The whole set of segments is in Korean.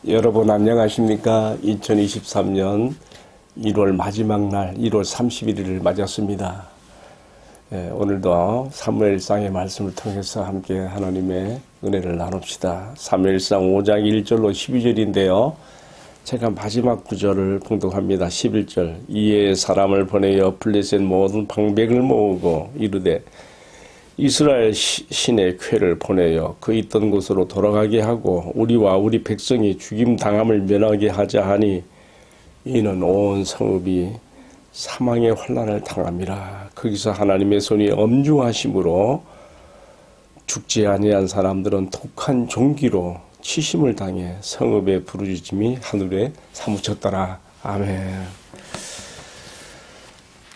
여러분 안녕하십니까? 2023년 1월 마지막 날 1월 31일을 맞았습니다. 오늘도 사무엘상의 말씀을 통해서 함께 하나님의 은혜를 나눕시다. 사무엘상 5장 1절로 12절인데요. 제가 마지막 구절을 봉독합니다. 11절. 이에 사람을 보내어 블레셋 모든 방백을 모으고 이르되 이스라엘 신의 쾌를 보내어 그 있던 곳으로 돌아가게 하고 우리와 우리 백성이 죽임당함을 면하게 하자 하니 이는 온 성읍이 사망의 환난을 당함이라. 거기서 하나님의 손이 엄중하심으로 죽지 아니한 사람들은 독한 종기로 치심을 당해 성읍의 부르짖음이 하늘에 사무쳤더라. 아멘.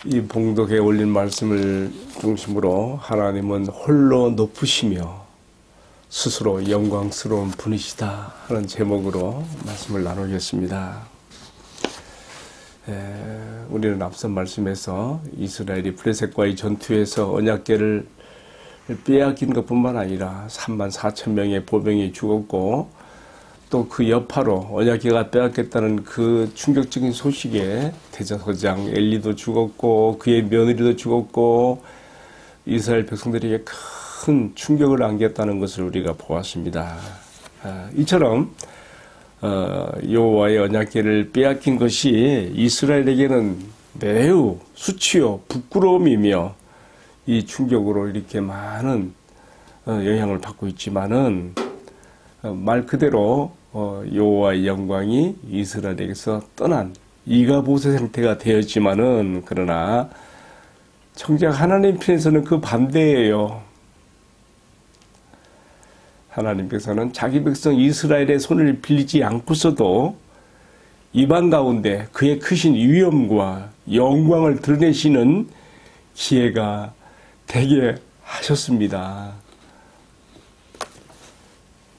이 봉독에 올린 말씀을 중심으로 하나님은 홀로 높으시며 스스로 영광스러운 분이시다 하는 제목으로 말씀을 나누겠습니다. 우리는 앞선 말씀에서 이스라엘이 블레셋과의 전투에서 언약궤를 빼앗긴 것뿐만 아니라 34,000명의 보병이 죽었고 또 그 여파로 언약궤가 빼앗겼다는 그 충격적인 소식에 대제사장 엘리도 죽었고 그의 며느리도 죽었고 이스라엘 백성들에게 큰 충격을 안겼다는 것을 우리가 보았습니다. 이처럼 여호와의 언약궤를 빼앗긴 것이 이스라엘에게는 매우 수치요 부끄러움이며 이 충격으로 이렇게 많은 영향을 받고 있지만은 말 그대로 여호와의 영광이 이스라엘에게서 떠난 이가보세 상태가 되었지만은 그러나 정작 하나님 편에서는 그 반대예요. 하나님께서는 자기 백성 이스라엘의 손을 빌리지 않고서도 이방 가운데 그의 크신 위엄과 영광을 드러내시는 기회가 되게 하셨습니다.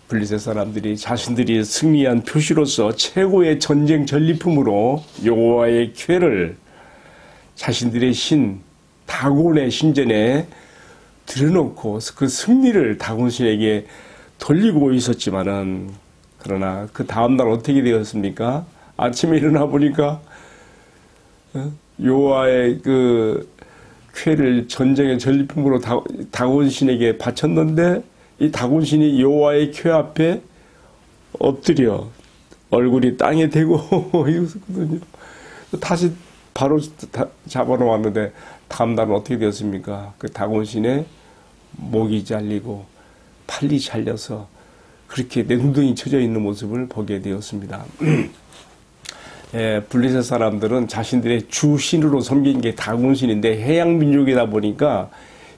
블레셋 사람들이 자신들이 승리한 표시로서 최고의 전쟁 전리품으로 여호와의 궤를 자신들의 신 다곤의 신전에 들여놓고 그 승리를 다곤 신에게 돌리고 있었지만은 그러나 그 다음날 어떻게 되었습니까? 아침에 일어나 보니까 여호와의 그 궤를 전쟁의 전리품으로 다곤 신에게 바쳤는데 이 다곤 신이 여호와의 궤 앞에 엎드려 얼굴이 땅에 대고 이랬거든요. 다시 바로 잡아놓았는데 다음 날은 어떻게 되었습니까? 그 다곤 신의 목이 잘리고 팔이 잘려서 그렇게 냉동이 쳐져 있는 모습을 보게 되었습니다. 블레셋 사람들은 자신들의 주신으로 섬긴 게 다곤 신인데 해양 민족이다 보니까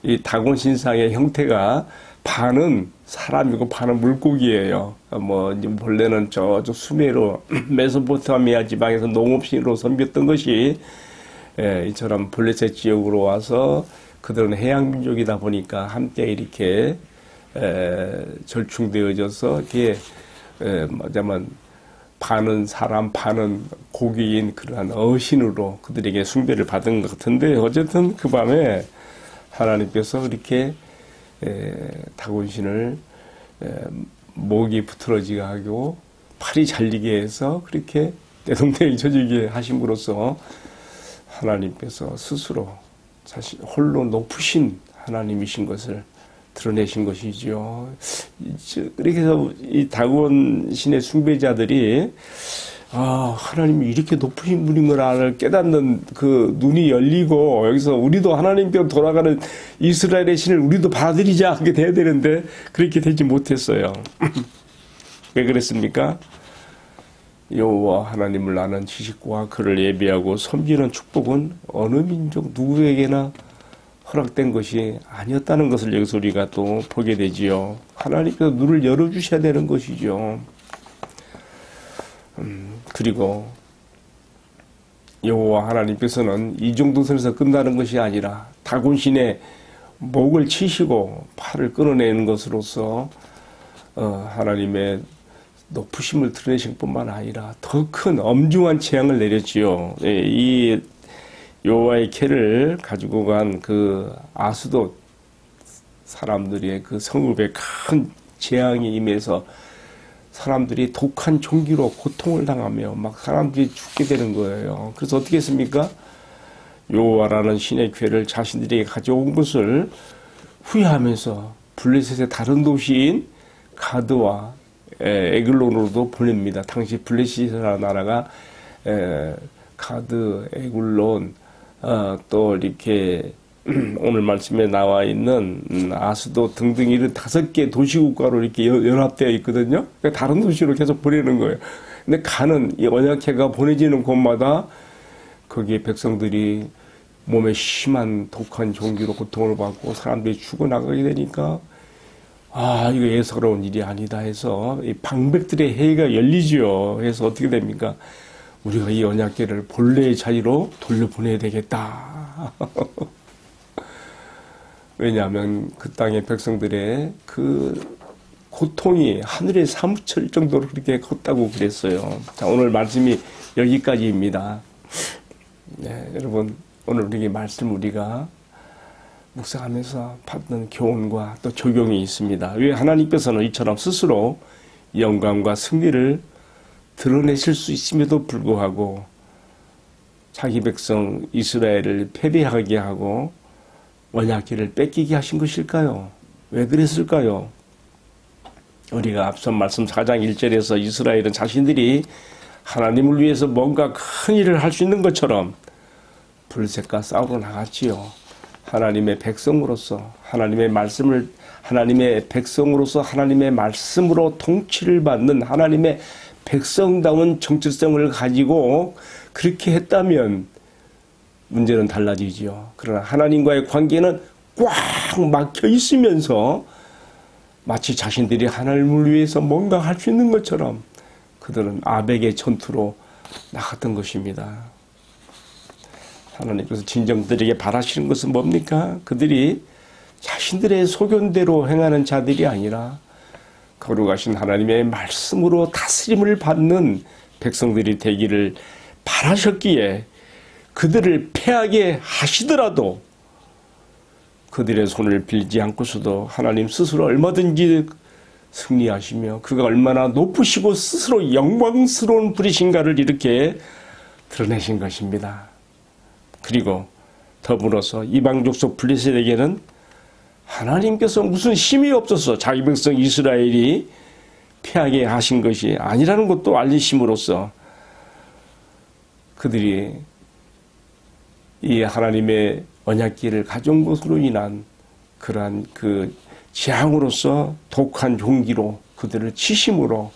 이 다곤 신상의 형태가 반은 사람이고 반은 물고기예요. 본래는 저쪽 수메르 메소포타미아 지방에서 농업신으로 섬겼던 것이 이처럼 블레셋 지역으로 와서 그들은 해양 민족이다 보니까 함께 이렇게 절충되어져서 이게 뭐냐면 반은 사람 반은 고기인 그러한 어신으로 그들에게 숭배를 받은 것 같은데 어쨌든 그 밤에 하나님께서 이렇게 다곤신을 목이 부트러지게 하고 팔이 잘리게 해서 그렇게 내동댕이 쳐지게 하심으로써 하나님께서 스스로 자신 홀로 높으신 하나님이신 것을 드러내신 것이죠. 그렇게 해서 이 다곤 신의 숭배자들이 하나님이 이렇게 높으신 분인 걸 깨닫는 그 눈이 열리고 여기서 우리도 하나님께로 돌아가는 이스라엘의 신을 우리도 받아들이자 하게 돼야 되는데 그렇게 되지 못했어요. 왜 그랬습니까? 여호와 하나님을 아는 지식과 그를 예배하고 섬기는 축복은 어느 민족 누구에게나 허락된 것이 아니었다는 것을 여기서 우리가 또 보게 되지요. 하나님께서 눈을 열어주셔야 되는 것이죠. 그리고 여호와 하나님께서는 이 정도 선에서 끝나는 것이 아니라 다곤신의 목을 치시고 팔을 끊어내는 것으로서 하나님의 높으심을 드러내신 뿐만 아니라 더 큰 엄중한 재앙을 내렸지요. 이 여호와의 궤를 가지고 간 그 아수도 사람들의 그 성읍에 큰 재앙이 임해서 사람들이 독한 종기로 고통을 당하며 막 사람들이 죽게 되는 거예요. 그래서 어떻게 했습니까? 여호와라는 신의 괴를 자신들에게 가져온 것을 후회하면서 블레셋의 다른 도시인 가드와 에글론으로도 보냅니다. 당시 블레셋이라는 나라가 가드, 에글론, 또 이렇게 오늘 말씀에 나와 있는 아스도 등등 이런 5개 도시국가로 이렇게 연합되어 있거든요. 그러니까 다른 도시로 계속 보내는 거예요. 근데 가는 이 언약궤가 보내지는 곳마다 거기에 백성들이 몸에 심한 독한 종기로 고통을 받고 사람들이 죽어나가게 되니까 이거 예사로운 일이 아니다 해서 이 방백들의 회의가 열리죠. 그래서 어떻게 됩니까? 우리가 이 언약궤를 본래의 자리로 돌려보내야 되겠다. 왜냐하면 그 땅의 백성들의 그 고통이 하늘에 사무칠 정도로 그렇게 컸다고 그랬어요. 자, 오늘 말씀이 여기까지입니다. 네, 여러분 오늘 우리 말씀 우리가 묵상하면서 받는 교훈과 또 적용이 있습니다. 왜 하나님께서는 이처럼 스스로 영광과 승리를 드러내실 수 있음에도 불구하고 자기 백성 이스라엘을 패배하게 하고 언약궤를 뺏기게 하신 것일까요? 왜 그랬을까요? 우리가 앞선 말씀 4장 1절에서 이스라엘은 자신들이 하나님을 위해서 뭔가 큰 일을 할 수 있는 것처럼 블레셋과 싸우러 나갔지요. 하나님의 백성으로서 하나님의 백성으로서 하나님의 말씀으로 통치를 받는 하나님의 백성다운 정체성을 가지고 그렇게 했다면 문제는 달라지죠. 그러나 하나님과의 관계는 꽉 막혀 있으면서 마치 자신들이 하나님을 위해서 뭔가 할 수 있는 것처럼 그들은 아벡의 전투로 나갔던 것입니다. 하나님께서 진정 그들에게 바라시는 것은 뭡니까? 그들이 자신들의 소견대로 행하는 자들이 아니라 거룩하신 하나님의 말씀으로 다스림을 받는 백성들이 되기를 바라셨기에 그들을 패하게 하시더라도 그들의 손을 빌지 않고서도 하나님 스스로 얼마든지 승리하시며 그가 얼마나 높으시고 스스로 영광스러운 분이신가를 이렇게 드러내신 것입니다. 그리고 더불어서 이방 족속 블레셋에게는 하나님께서 무슨 힘이 없어서 자기 백성 이스라엘이 패하게 하신 것이 아니라는 것도 알리심으로써 그들이 이 하나님의 언약궤를 가져온 것으로 인한 그러한 그 재앙으로서 독한 종기로 그들을 치심으로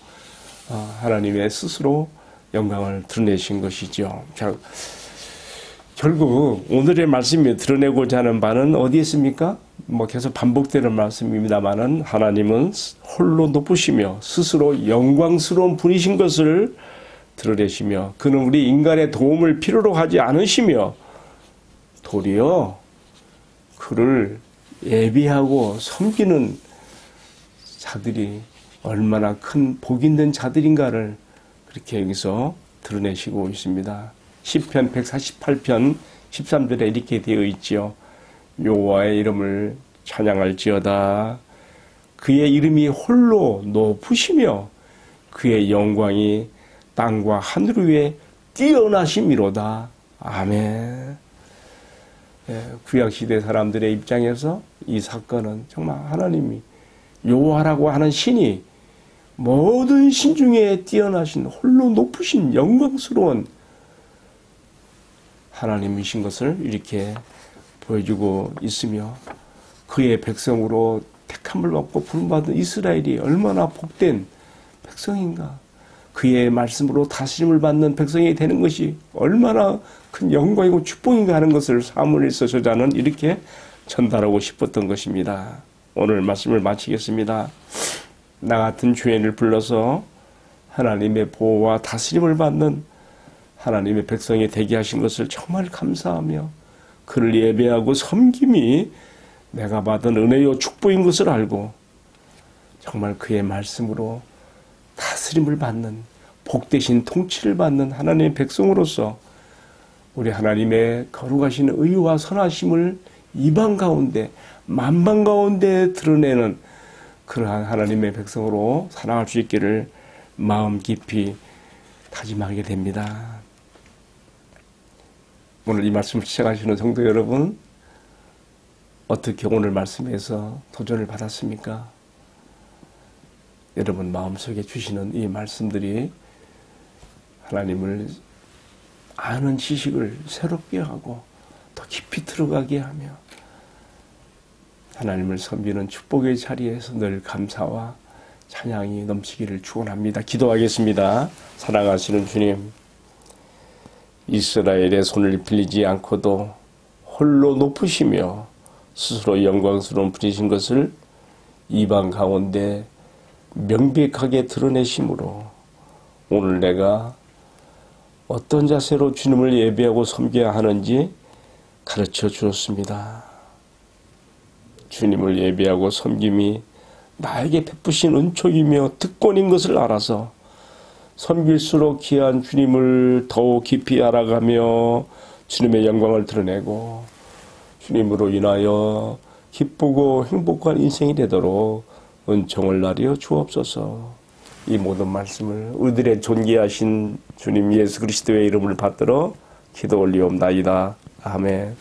하나님의 스스로 영광을 드러내신 것이죠. 자, 결국 오늘의 말씀이 드러내고자 하는 바는 어디에 있습니까? 계속 반복되는 말씀입니다만은 하나님은 홀로 높으시며 스스로 영광스러운 분이신 것을 드러내시며 그는 우리 인간의 도움을 필요로 하지 않으시며 도리어 그를 예비하고 섬기는 자들이 얼마나 큰 복 있는 자들인가를 그렇게 여기서 드러내시고 있습니다. 시편 148편 13절에 이렇게 되어 있지요. 여호와의 이름을 찬양할지어다. 그의 이름이 홀로 높으시며 그의 영광이 땅과 하늘 위에 뛰어나심이로다. 아멘. 구약시대 사람들의 입장에서 이 사건은 정말 하나님이 여호와라고 하는 신이 모든 신 중에 뛰어나신 홀로 높으신 영광스러운 하나님이신 것을 이렇게 보여주고 있으며 그의 백성으로 택함을 받고 부름받은 이스라엘이 얼마나 복된 백성인가. 그의 말씀으로 다스림을 받는 백성이 되는 것이 얼마나 큰 영광이고 축복인가 하는 것을 사무엘서 저자는 이렇게 전달하고 싶었던 것입니다. 오늘 말씀을 마치겠습니다. 나 같은 죄인을 불러서 하나님의 보호와 다스림을 받는 하나님의 백성이 되게 하신 것을 정말 감사하며 그를 예배하고 섬김이 내가 받은 은혜요 축복인 것을 알고 정말 그의 말씀으로 다스림을 받는 복되신 통치를 받는 하나님의 백성으로서 우리 하나님의 거룩하신 의와 선하심을 이방 가운데 만방 가운데 드러내는 그러한 하나님의 백성으로 살아갈 수 있기를 마음 깊이 다짐하게 됩니다. 오늘 이 말씀을 시청하시는 성도 여러분, 어떻게 오늘 말씀에서 도전을 받았습니까? 여러분 마음속에 주시는 이 말씀들이 하나님을 아는 지식을 새롭게 하고 더 깊이 들어가게 하며 하나님을 섬기는 축복의 자리에서 늘 감사와 찬양이 넘치기를 축원합니다. 기도하겠습니다. 사랑하시는 주님, 이스라엘의 손을 빌리지 않고도 홀로 높으시며 스스로 영광스러운 분이신 것을 이방 가운데 명백하게 드러내심으로 오늘 내가 어떤 자세로 주님을 예배하고 섬겨야 하는지 가르쳐 주었습니다. 주님을 예배하고 섬김이 나에게 베푸신 은총이며 특권인 것을 알아서 섬길수록 귀한 주님을 더욱 깊이 알아가며 주님의 영광을 드러내고 주님으로 인하여 기쁘고 행복한 인생이 되도록 은총을 나려 주옵소서. 이 모든 말씀을 우리들의 존귀하신 주님 예수 그리스도의 이름을 받들어 기도 올리옵나이다. 아멘.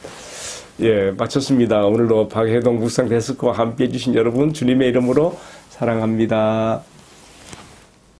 예, 마쳤습니다. 오늘도 박혜동 묵상 데스크와 함께 해주신 여러분 주님의 이름으로 사랑합니다.